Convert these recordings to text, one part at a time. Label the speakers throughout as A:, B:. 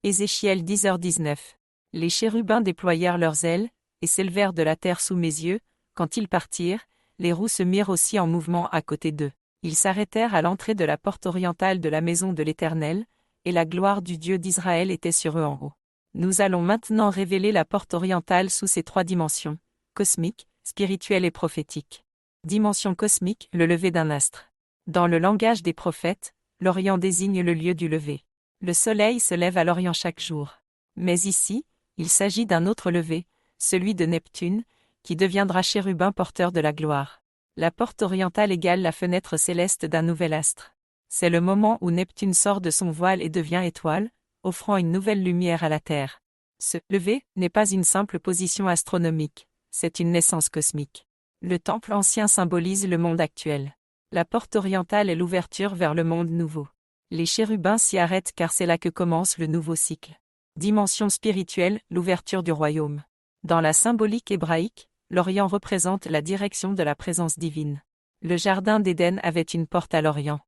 A: Ézéchiel 10h19. Les chérubins déployèrent leurs ailes, et s'élevèrent de la terre sous mes yeux. Quand ils partirent, les roues se mirent aussi en mouvement à côté d'eux. Ils s'arrêtèrent à l'entrée de la porte orientale de la maison de l'Éternel, et la gloire du Dieu d'Israël était sur eux en haut. Nous allons maintenant révéler la porte orientale sous ses trois dimensions, cosmique, spirituelle et prophétique. Dimension cosmique, le lever d'un astre. Dans le langage des prophètes, l'Orient désigne le lieu du lever. Le soleil se lève à l'Orient chaque jour. Mais ici, il s'agit d'un autre lever, celui de Neptune, qui deviendra chérubin porteur de la gloire. La porte orientale égale la fenêtre céleste d'un nouvel astre. C'est le moment où Neptune sort de son voile et devient étoile, offrant une nouvelle lumière à la Terre. Ce lever n'est pas une simple position astronomique, c'est une naissance cosmique. Le temple ancien symbolise le monde actuel. La porte orientale est l'ouverture vers le monde nouveau. Les chérubins s'y arrêtent car c'est là que commence le nouveau cycle. Dimension spirituelle, l'ouverture du royaume. Dans la symbolique hébraïque, l'Orient représente la direction de la présence divine. Le jardin d'Éden avait une porte à l'Orient.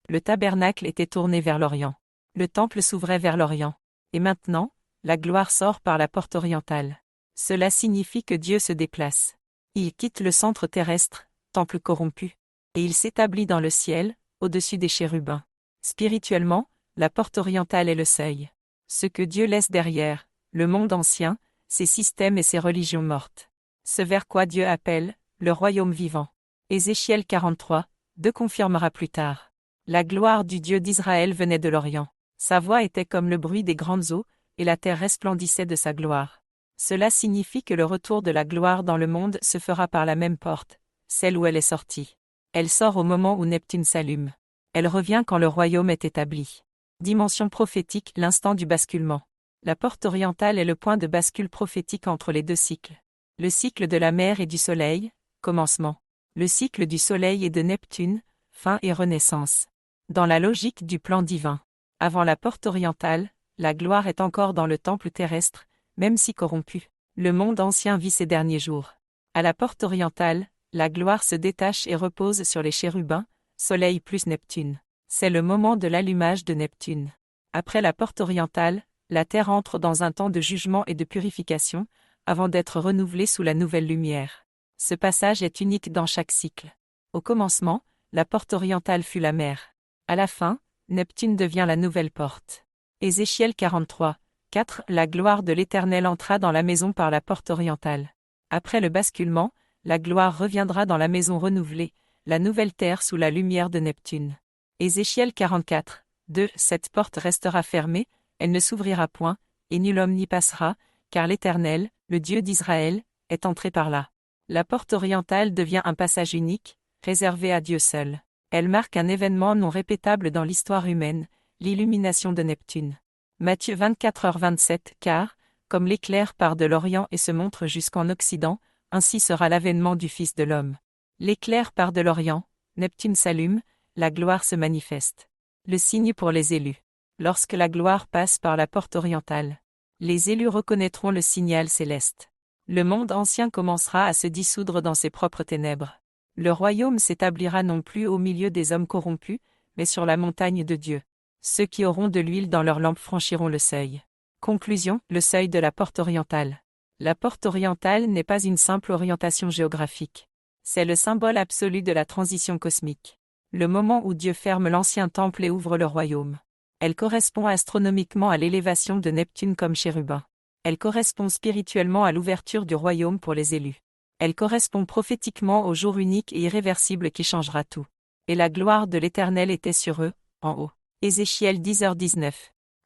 A: Le tabernacle était tourné vers l'Orient. Le temple s'ouvrait vers l'Orient. Et maintenant, la gloire sort par la porte orientale. Cela signifie que Dieu se déplace. Il quitte le centre terrestre, temple corrompu, et il s'établit dans le ciel, au-dessus des chérubins. Spirituellement, la porte orientale est le seuil. Ce que Dieu laisse derrière, le monde ancien, ses systèmes et ses religions mortes. Ce vers quoi Dieu appelle, le royaume vivant. Ézéchiel 43, 2 confirmera plus tard. La gloire du Dieu d'Israël venait de l'Orient. Sa voix était comme le bruit des grandes eaux, et la terre resplendissait de sa gloire. Cela signifie que le retour de la gloire dans le monde se fera par la même porte, celle où elle est sortie. Elle sort au moment où Neptune s'allume. Elle revient quand le royaume est établi. Dimension prophétique, l'instant du basculement. La porte orientale est le point de bascule prophétique entre les deux cycles. Le cycle de la mer et du soleil, commencement. Le cycle du soleil et de Neptune, fin et renaissance. Dans la logique du plan divin. Avant la porte orientale, la gloire est encore dans le temple terrestre, même si corrompu. Le monde ancien vit ses derniers jours. À la porte orientale, la gloire se détache et repose sur les chérubins, soleil plus Neptune. C'est le moment de l'allumage de Neptune. Après la porte orientale, la terre entre dans un temps de jugement et de purification, avant d'être renouvelée sous la nouvelle lumière. Ce passage est unique dans chaque cycle. Au commencement, la porte orientale fut la mer. À la fin, Neptune devient la nouvelle porte. Ézéchiel 43, 4 La gloire de l'Éternel entra dans la maison par la porte orientale. Après le basculement, la gloire reviendra dans la maison renouvelée, la nouvelle terre sous la lumière de Neptune. Ézéchiel 44, 2 Cette porte restera fermée, elle ne s'ouvrira point, et nul homme n'y passera, car l'Éternel, le Dieu d'Israël, est entré par là. La porte orientale devient un passage unique, réservé à Dieu seul. Elle marque un événement non répétable dans l'histoire humaine, l'illumination de Neptune. Matthieu 24h27 Car, comme l'éclair part de l'Orient et se montre jusqu'en Occident, ainsi sera l'avènement du Fils de l'homme. L'éclair part de l'Orient, Neptune s'allume, la gloire se manifeste. Le signe pour les élus. Lorsque la gloire passe par la porte orientale, les élus reconnaîtront le signal céleste. Le monde ancien commencera à se dissoudre dans ses propres ténèbres. Le royaume s'établira non plus au milieu des hommes corrompus, mais sur la montagne de Dieu. Ceux qui auront de l'huile dans leurs lampes franchiront le seuil. Conclusion, le seuil de la porte orientale. La porte orientale n'est pas une simple orientation géographique. C'est le symbole absolu de la transition cosmique. Le moment où Dieu ferme l'ancien temple et ouvre le royaume. Elle correspond astronomiquement à l'élévation de Neptune comme chérubin. Elle correspond spirituellement à l'ouverture du royaume pour les élus. Elle correspond prophétiquement au jour unique et irréversible qui changera tout. Et la gloire de l'Éternel était sur eux, en haut. Ézéchiel 10h19.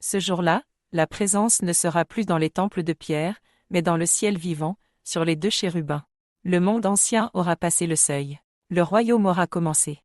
A: Ce jour-là, la présence ne sera plus dans les temples de pierre, mais dans le ciel vivant, sur les deux chérubins. Le monde ancien aura passé le seuil. Le royaume aura commencé.